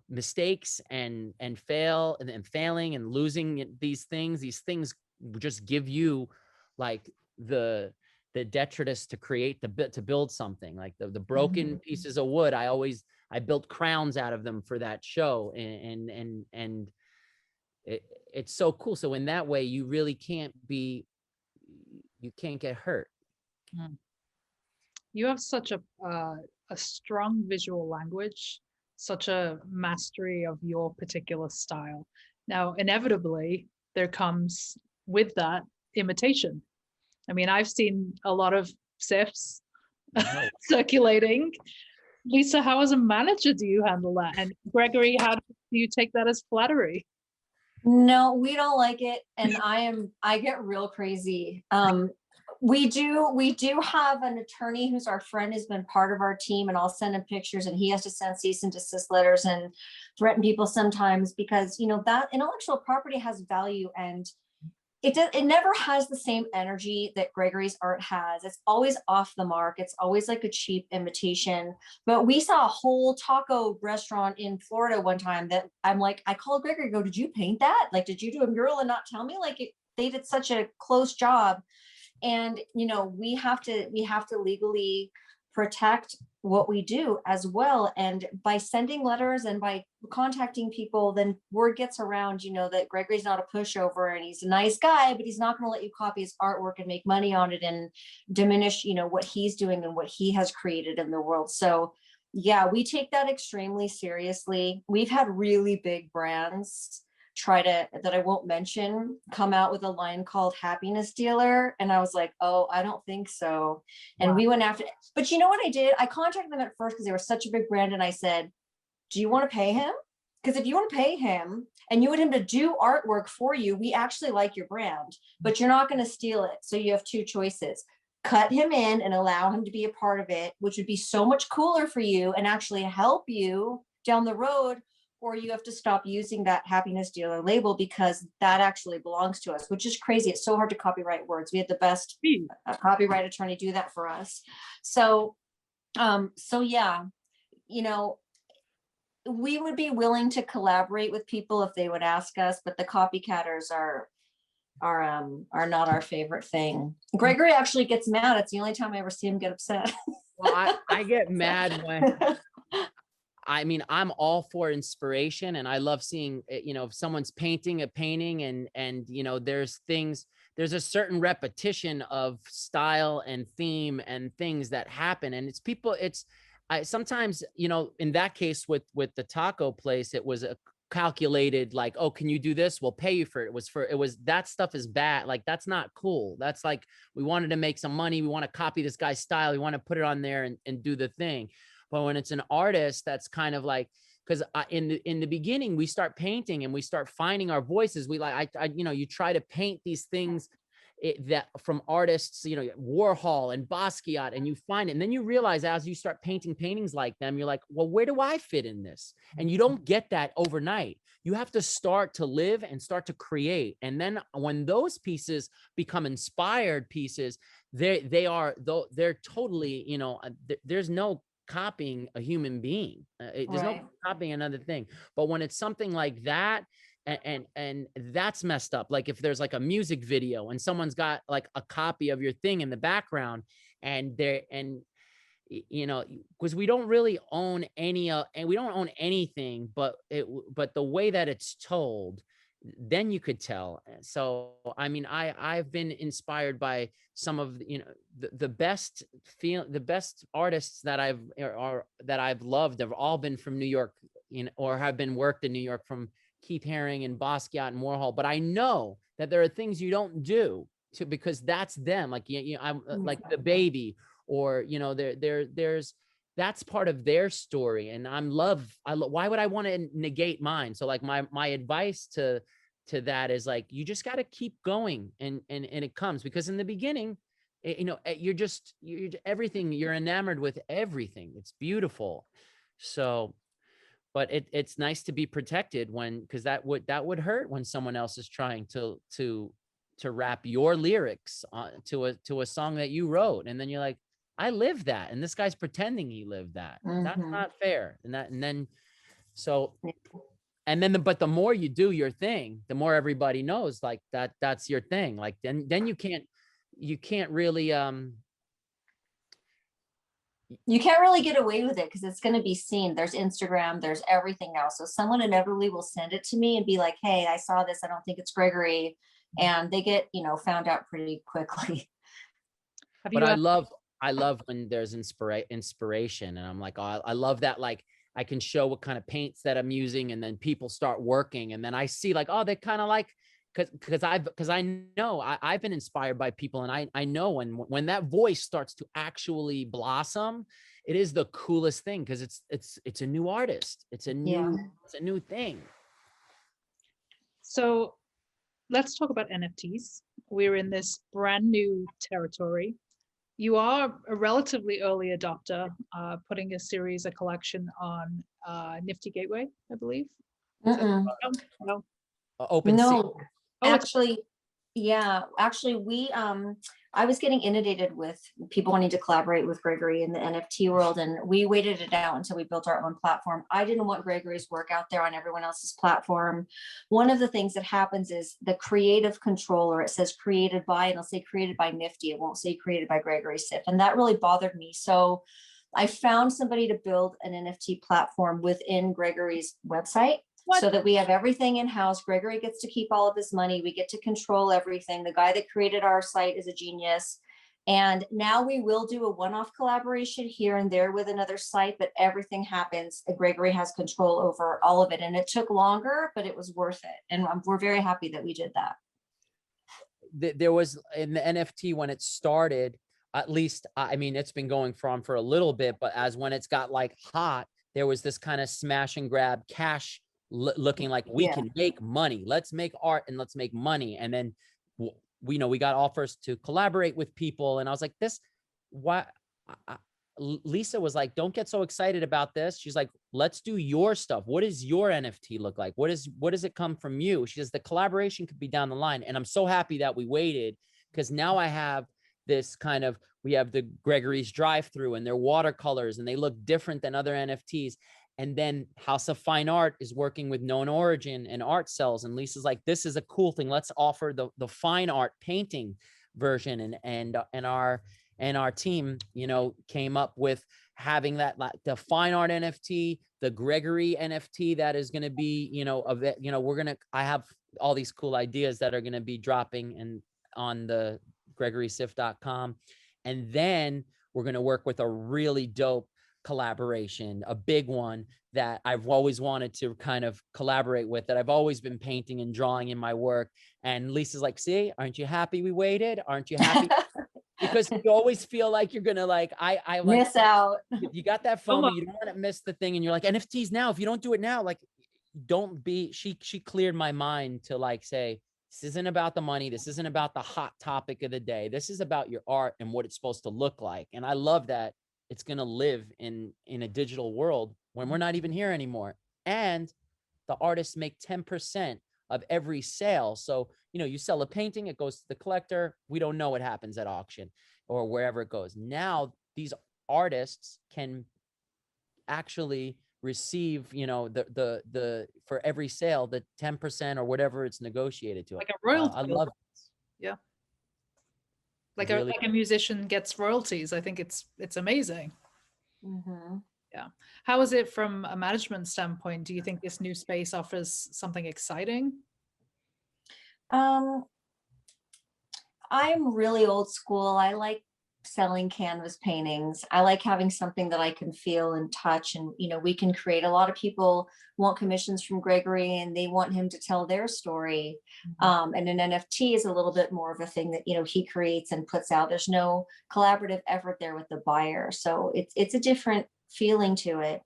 Speaker 3: mistakes and failing and losing these things just give you like the detritus to create to build something. Like the broken pieces of wood, I built crowns out of them for that show, and it's so cool. So in that way, you really can't get hurt.
Speaker 1: You have such a strong visual language, such a mastery of your particular style. Now, inevitably, there comes with that imitation. I mean, I've seen a lot of Siffs circulating. Lisa, how as a manager do you handle that? And Gregory, how do you take that as flattery?
Speaker 2: No, we don't like it. And I get real crazy. We do have an attorney who's our friend, has been part of our team, and I'll send him pictures, and he has to send cease and desist letters and threaten people sometimes because, that intellectual property has value, and it never has the same energy that Gregory's art has. It's always off the mark. It's always like a cheap imitation. But we saw a whole taco restaurant in Florida one time that I'm like, I called Gregory, go, did you paint that? Like, did you do a mural and not tell me? Like they did such a close job. And, you know, we have to legally protect what we do as well. And by sending letters and by contacting people, then word gets around, you know, that Gregory's not a pushover and he's a nice guy, but he's not going to let you copy his artwork and make money on it and diminish, you know, what he's doing and what he has created in the world. So yeah, we take that extremely seriously. We've had really big brands that I won't mention, come out with a line called Happiness Dealer. And I was like, oh, I don't think so. And we went after, but you know what I did? I contacted them at first because they were such a big brand. And I said, do you want to pay him? Because if you want to pay him and you want him to do artwork for you, we actually like your brand, but you're not going to steal it. So you have two choices. Cut him in and allow him to be a part of it, which would be so much cooler for you and actually help you down the road. Or you have to stop using that Happiness Dealer label because that actually belongs to us, which is crazy. It's so hard to copyright words. We had the best copyright attorney do that for us. So yeah, you know, we would be willing to collaborate with people if they would ask us, but the copycatters are not our favorite thing. Gregory actually gets mad. It's the only time I ever see him get upset.
Speaker 3: Well, I get mad when I mean, I'm all for inspiration and I love seeing, you know, if someone's painting a painting and, you know, there's a certain repetition of style and theme and things that happen. And I sometimes, you know, in that case with the taco place, it was a calculated like, oh, can you do this? We'll pay you for it. It was that stuff is bad. Like, that's not cool. That's like, we wanted to make some money. We want to copy this guy's style. We want to put it on there and do the thing. But when it's an artist, that's kind of like, because in the beginning, we start painting and we start finding our voices. We like, you know, you try to paint these things that from artists, you know, Warhol and Basquiat, and you find it. And then you realize as you start painting paintings like them, you're like, well, where do I fit in this? And you don't get that overnight. You have to start to live and start to create. And then when those pieces become inspired pieces, they're totally, you know, there's no copying a human being. There's no copying another thing. But when it's something like that, and that's messed up. Like if there's like a music video and someone's got like a copy of your thing in the background, and you know, because we don't really own any and we don't own anything, but the way that it's told, then you could tell. So I mean, I've been inspired by some of, you know, the best artists that I've loved have all been from New York, you know, or have been worked in New York, from Keith Haring and Basquiat and Warhol. But I know that there are things you don't do because that's them. Like, you know, I'm like the baby, or, you know, there's that's part of their story. And why would I want to negate mine? So like my advice to that is like, you just got to keep going and it comes, because in the beginning, you know, you're everything, you're enamored with everything. It's beautiful. So, but it's nice to be protected because that would hurt when someone else is trying to rap your lyrics to a song that you wrote. And then you're like, I lived that. And this guy's pretending he lived that. That's not fair. But the more you do your thing, the more everybody knows like that's your thing. Like then you can't really
Speaker 2: you can't really get away with it because it's going to be seen. There's Instagram, there's everything now. So someone inevitably will send it to me and be like, hey, I saw this. I don't think it's Gregory. And they get, you know, found out pretty quickly.
Speaker 3: But I love when there's inspiration, and I'm like, oh, I love that. Like, I can show what kind of paints that I'm using, and then people start working, and then I see like, oh, they kind of like, because I know I've been inspired by people, and I know when that voice starts to actually blossom, it is the coolest thing, because it's a new artist, it's a new thing.
Speaker 1: So let's talk about NFTs. We're in this brand new territory. You are a relatively early adopter, putting a collection on Nifty Gateway, I believe.
Speaker 2: No.
Speaker 3: Open.
Speaker 2: No, actually, Yeah, actually, I was getting inundated with people wanting to collaborate with Gregory in the NFT world, and we waited it out until we built our own platform. I didn't want Gregory's work out there on everyone else's platform. One of the things that happens is the creative controller, it says created by, and it'll say created by Nifty. It won't say created by Gregory Siff. And that really bothered me. So I found somebody to build an NFT platform within Gregory's website.
Speaker 1: What?
Speaker 2: So that we have everything in-house. Gregory gets to keep all of his money. We get to control everything. The guy that created our site is a genius. And now we will do a one-off collaboration here and there with another site, but everything happens. Gregory has control over all of it. And it took longer, but it was worth it. And we're very happy that we did that.
Speaker 3: There was in the NFT when it started, at least, I mean, it's been going for a little bit, but as when it's got like hot, there was this kind of smash and grab cash looking like we can make money. Let's make art and let's make money. And then we got offers to collaborate with people. And I was like, Lisa was like, don't get so excited about this. She's like, let's do your stuff. What does your NFT look like? What does it come from you? She says the collaboration could be down the line. And I'm so happy that we waited, because now I have this kind of, we have the Gregory's drive-through and their watercolors and they look different than other NFTs. And then House of Fine Art is working with Known Origin and Art Cells. And Lisa's like, this is a cool thing. Let's offer the fine art painting version. And our team, came up with having that, the fine art NFT, the Gregory NFT that is going to be, I have all these cool ideas that are going to be dropping and on the gregorysiff.com. And then we're going to work with a really dope collaboration, a big one that I've always wanted to kind of collaborate with, that I've always been painting and drawing in my work. And Lisa's like, see, aren't you happy we waited? Aren't you happy? Because you always feel like you're gonna I
Speaker 2: miss out.
Speaker 3: You got that FOMO, you don't want to miss the thing, and you're like, NFTs now, if you don't do it now, like, don't be, she cleared my mind to like say, this isn't about the money, this isn't about the hot topic of the day, this is about your art and what it's supposed to look like. And I love that it's going to live in a digital world when we're not even here anymore. And the artists make 10% of every sale. So, you sell a painting, it goes to the collector. We don't know what happens at auction or wherever it goes. Now, these artists can actually receive, the for every sale, the 10% or whatever it's negotiated to.
Speaker 1: Like a royalty.
Speaker 3: I love it.
Speaker 1: Yeah. Like
Speaker 3: really,
Speaker 1: a musician gets royalties. I think it's amazing.
Speaker 2: Mm-hmm.
Speaker 1: Yeah. How is it from a management standpoint? Do you think this new space offers something exciting?
Speaker 2: I'm really old school. I like selling canvas paintings. I like having something that I can feel and touch, and we can create. A lot of people want commissions from Gregory and they want him to tell their story. And an NFT is a little bit more of a thing that he creates and puts out. There's no collaborative effort there with the buyer, so it's a different feeling to it.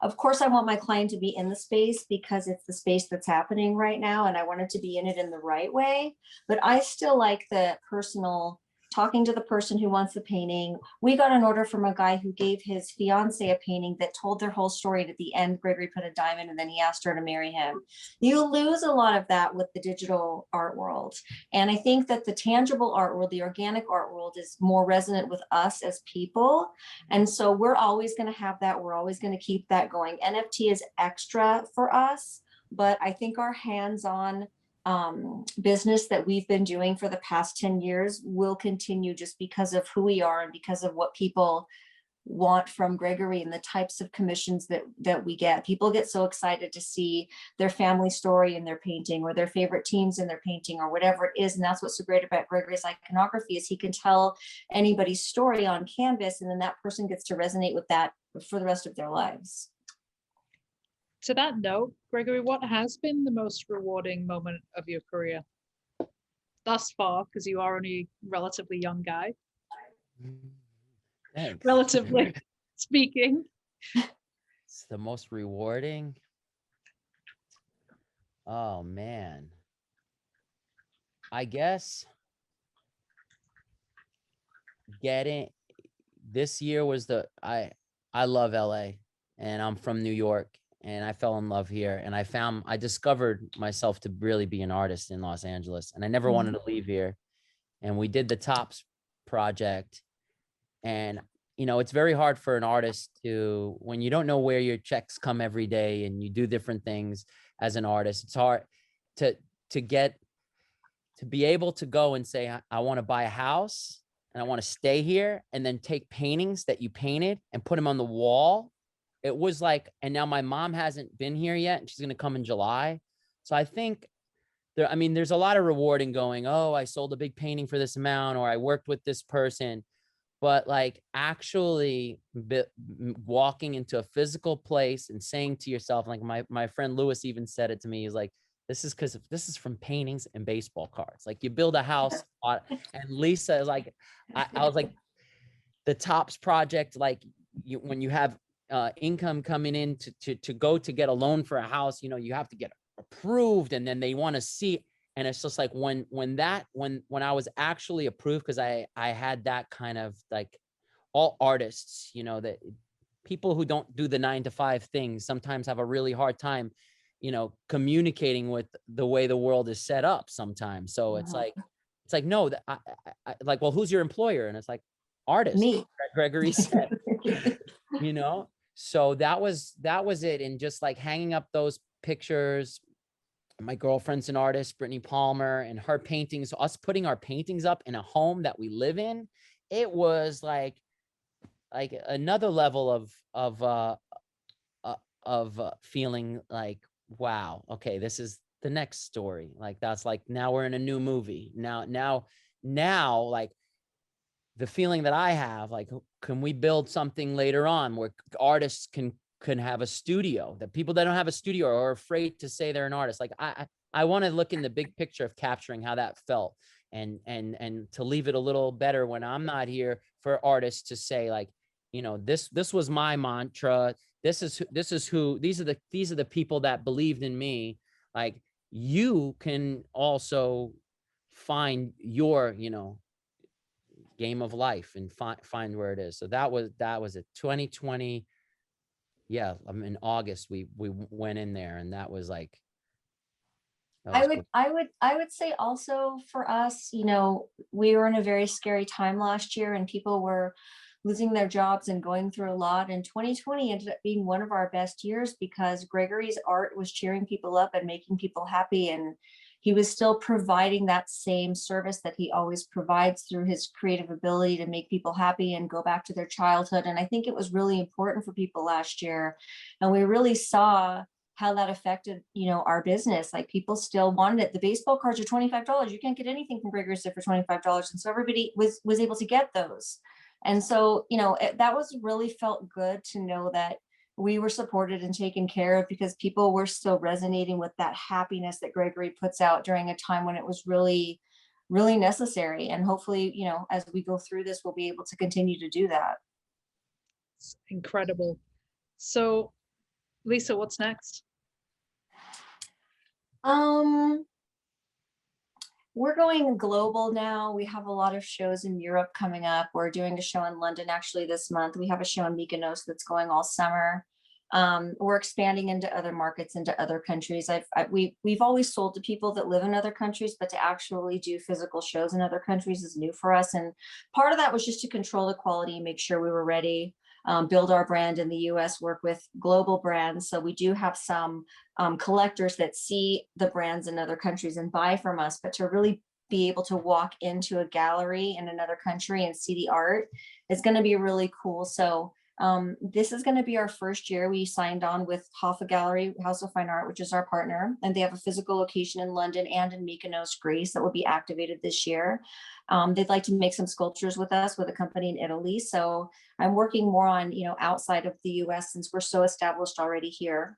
Speaker 2: Of course, I want my client to be in the space because it's the space that's happening right now, and I want it to be in it in the right way. But I still like the personal, talking to the person who wants the painting. We got an order from a guy who gave his fiance a painting that told their whole story. And at the end, Gregory put a diamond and then he asked her to marry him. You lose a lot of that with the digital art world. And I think that the tangible art world, the organic art world, is more resonant with us as people. And so we're always going to have that. We're always going to keep that going. NFT is extra for us, but I think our hands-on business that we've been doing for the past 10 years will continue, just because of who we are and because of what people want from Gregory and the types of commissions that we get. People get so excited to see their family story in their painting, or their favorite teams in their painting, or whatever it is. And that's what's so great about Gregory's iconography, is he can tell anybody's story on canvas, and then that person gets to resonate with that for the rest of their lives.
Speaker 1: To that note, Gregory, what has been the most rewarding moment of your career thus far? Because you are only a relatively young guy.
Speaker 3: Thanks.
Speaker 1: Relatively speaking.
Speaker 3: It's the most rewarding. Oh man. I guess this year was I love LA, and I'm from New York, and I fell in love here, and I discovered myself to really be an artist in Los Angeles, and I never wanted to leave here. And we did the Tops project, and it's very hard for an artist to, when you don't know where your checks come every day and you do different things as an artist, it's hard to be able to go and say, I want to buy a house and I want to stay here, and then take paintings that you painted and put them on the wall. It was like, and now my mom hasn't been here yet, and she's going to come in July. So I think there's a lot of reward in going, oh, I sold a big painting for this amount, or I worked with this person. But like actually walking into a physical place and saying to yourself, like my friend Lewis even said it to me, he's like, this is from paintings and baseball cards. Like you build a house and Lisa is like, I was like, the Tops project, like when you have income coming in to go to get a loan for a house, you have to get approved, and then they want to see. And it's just like when I was actually approved, because I had that kind of like, all artists, that people who don't do the 9-to-5 things sometimes have a really hard time, communicating with the way the world is set up sometimes. So it's like, no, that I like, well, who's your employer? And it's like, artist,
Speaker 2: Me.
Speaker 3: Gregory Siff, So that was it. And just like hanging up those pictures. My girlfriend's an artist, Brittany Palmer, and her paintings, us putting our paintings up in a home that we live in, it was like another level of feeling like, wow, okay, this is the next story. Like, that's like, now we're in a new movie. Now, like the feeling that I have, like, can we build something later on where artists can have a studio, that people that don't have a studio are afraid to say they're an artist. Like I want to look in the big picture of capturing how that felt, and to leave it a little better when I'm not here, for artists to say, like, this was my mantra. These are the people that believed in me. Like, you can also find your, game of life and find where it is. So that was it. 2020. Yeah, in August we went in there, and that was like,
Speaker 2: I would say also for us, we were in a very scary time last year, and people were losing their jobs and going through a lot. And 2020 ended up being one of our best years, because Gregory's art was cheering people up and making people happy, and he was still providing that same service that he always provides through his creative ability to make people happy and go back to their childhood. And I think it was really important for people last year. And we really saw how that affected, our business. Like, people still wanted it. The baseball cards are $25. You can't get anything from Gregory Siff for $25. And so everybody was able to get those. And so, that was really felt good to know that we were supported and taken care of, because people were still resonating with that happiness that Gregory puts out during a time when it was really, really necessary. And hopefully, as we go through this, we'll be able to continue to do that.
Speaker 1: It's incredible. So, Lisa, what's next?
Speaker 2: We're going global now. We have a lot of shows in Europe coming up. We're doing a show in London actually this month. We have a show in Mykonos that's going all summer. We're expanding into other markets, into other countries. We've always sold to people that live in other countries, but to actually do physical shows in other countries is new for us. And part of that was just to control the quality, make sure we were ready, build our brand in the US, work with global brands. So we do have some collectors that see the brands in other countries and buy from us, but to really be able to walk into a gallery in another country and see the art is going to be really cool. So this is going to be our first year. We signed on with Hoffa Gallery, House of Fine Art, which is our partner, and they have a physical location in London and in Mykonos, Greece, that will be activated this year. They'd like to make some sculptures with us with a company in Italy. So I'm working more on, outside of the US, since we're so established already here.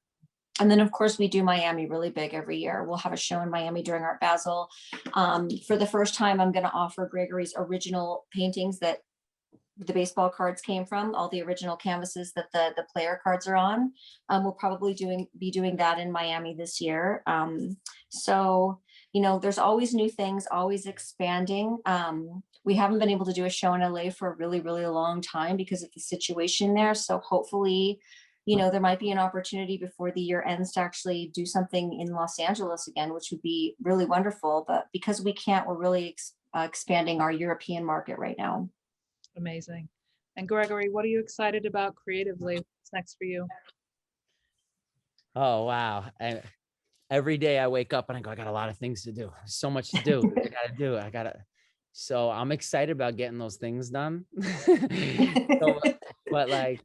Speaker 2: And then, of course, we do Miami really big every year. We'll have a show in Miami during Art Basel. For the first time, I'm going to offer Gregory's original paintings that the baseball cards came from, all the original canvases that the player cards are on. We'll probably be doing that in Miami this year. So, there's always new things, always expanding. We haven't been able to do a show in LA for a really, really long time because of the situation there. So hopefully, there might be an opportunity before the year ends to actually do something in Los Angeles again, which would be really wonderful. But because we can't, we're really expanding our European market right now.
Speaker 1: Amazing. And Gregory, what are you excited about creatively? What's next for you?
Speaker 3: Oh, wow. Every day I wake up and I go, I got a lot of things to do. So much to do. I gotta. So I'm excited about getting those things done. So, but like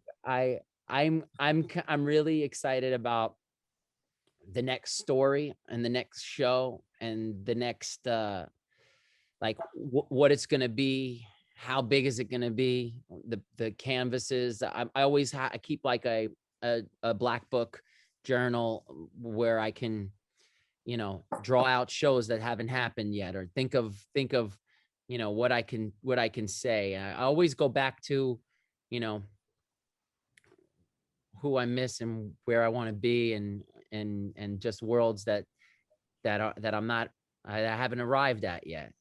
Speaker 3: I'm really excited about the next story and the next show and the next like what it's gonna be. How big is it gonna be? The canvases. I always I keep like a black book journal where I can, draw out shows that haven't happened yet, or think of what I can say. I always go back to, who I miss and where I want to be, and just worlds that I haven't arrived at yet.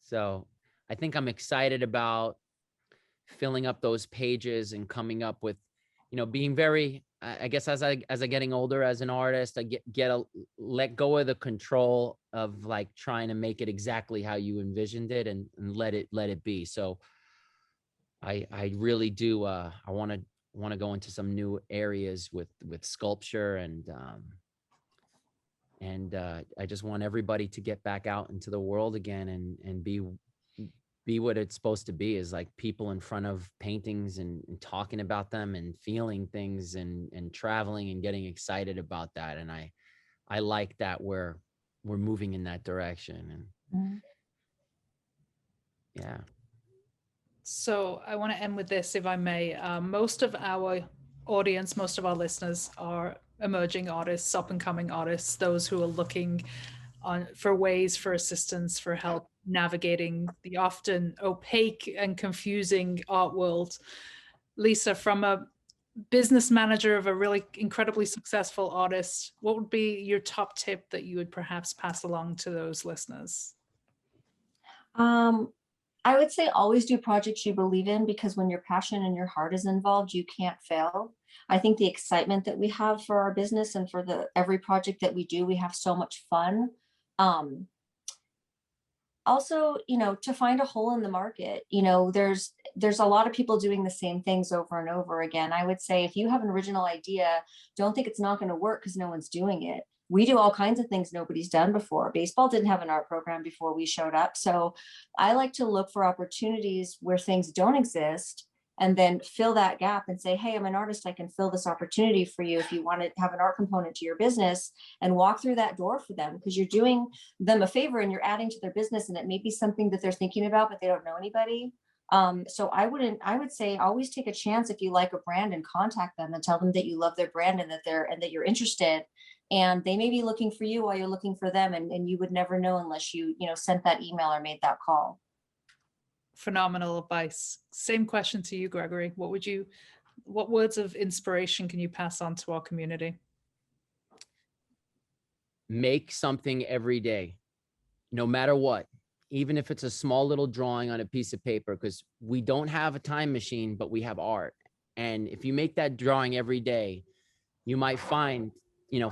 Speaker 3: So I think I'm excited about filling up those pages and coming up with, being very, I guess as I getting older as an artist, I let go of the control of like trying to make it exactly how you envisioned it, and let it be. So I really do I want to go into some new areas with sculpture, and I just want everybody to get back out into the world again, and be what it's supposed to be, is like people in front of paintings, and talking about them and feeling things, and traveling and getting excited about that. And I like that we're moving in that direction. And yeah.
Speaker 1: So I want to end with this, if I may. Most of our audience, most of our listeners are emerging artists, up and coming artists, those who are looking for ways, for assistance, for help navigating the often opaque and confusing art world. Lisa, from a business manager of a really incredibly successful artist, what would be your top tip that you would perhaps pass along to those listeners?
Speaker 2: I would say always do projects you believe in, because when your passion and your heart is involved, you can't fail. I think the excitement that we have for our business and for every project that we do, we have so much fun. Also, to find a hole in the market, there's a lot of people doing the same things over and over again. I would say if you have an original idea, don't think it's not going to work because no one's doing it. We do all kinds of things nobody's done before. Baseball didn't have an art program before we showed up. So I like to look for opportunities where things don't exist, and then fill that gap and say, hey, I'm an artist. I can fill this opportunity for you if you want to have an art component to your business, and walk through that door for them, because you're doing them a favor and you're adding to their business. And it may be something that they're thinking about, but they don't know anybody. So I would say always take a chance. If you like a brand, and contact them and tell them that you love their brand, and that you're interested. And they may be looking for you while you're looking for them. And you would never know unless you sent that email or made that call.
Speaker 1: Phenomenal advice. Same question to you, Gregory. What words of inspiration can you pass on to our community?
Speaker 3: Make something every day, no matter what, even if it's a small little drawing on a piece of paper, because we don't have a time machine, but we have art. And if you make that drawing every day, you might find,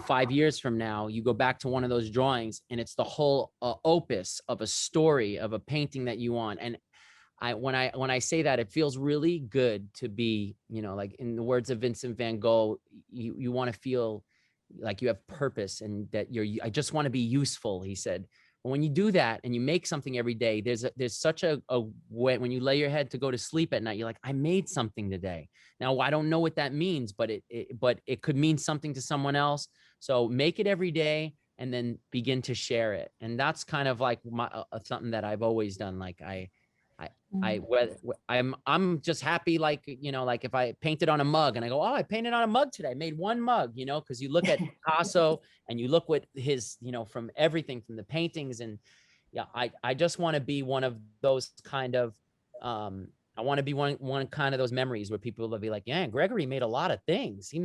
Speaker 3: 5 years from now, you go back to one of those drawings and it's the whole opus of a story, of a painting that you want. And when I say that, it feels really good to be, like in the words of Vincent van Gogh, you want to feel like you have purpose, and that I just want to be useful, he said. But when you do that and you make something every day, there's such a way, when you lay your head to go to sleep at night, you're like, I made something today. Now, I don't know what that means, but it could mean something to someone else. So make it every day, and then begin to share it. And that's kind of like something that I've always done. Like I'm just happy, like, like if I painted on a mug and I go, oh, I painted on a mug today, I made one mug, because you look at Picasso and you look what his, from everything from the paintings. And yeah, I just want to be one of those kind of, I want to be one kind of those memories where people will be like, yeah, Gregory made a lot of things. He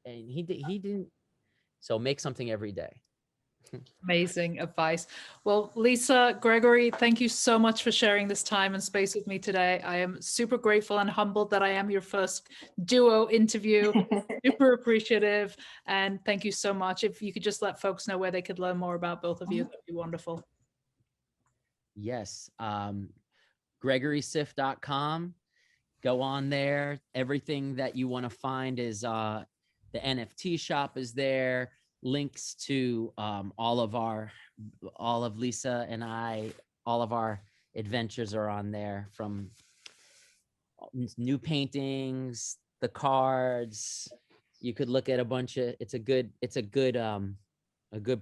Speaker 3: didn't. So make something every day.
Speaker 1: Amazing advice. Well, Lisa, Gregory, thank you so much for sharing this time and space with me today. I am super grateful and humbled that I am your first duo interview. Super appreciative. And thank you so much. If you could just let folks know where they could learn more about both of you, that'd be wonderful.
Speaker 3: Yes. GregorySiff.com. Go on there. Everything that you want to find is the NFT shop is there. Links to all of Lisa and all of our adventures are on there, from new paintings, the cards. You could look at a bunch of, it's a good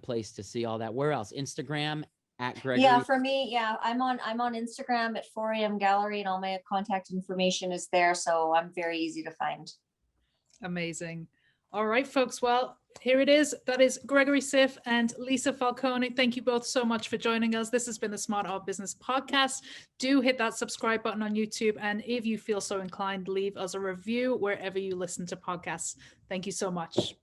Speaker 3: place to see all that. Where else? Instagram at Gregory.
Speaker 2: Yeah, for me, yeah, I'm on Instagram at 4 a.m. Gallery, and all my contact information is there. So I'm very easy to find.
Speaker 1: Amazing. All right, folks. Well, here it is. That is Gregory Siff and Lisa Falcone. Thank you both so much for joining us. This has been the Smart Art Business Podcast. Do hit that subscribe button on YouTube. And if you feel so inclined, leave us a review wherever you listen to podcasts. Thank you so much.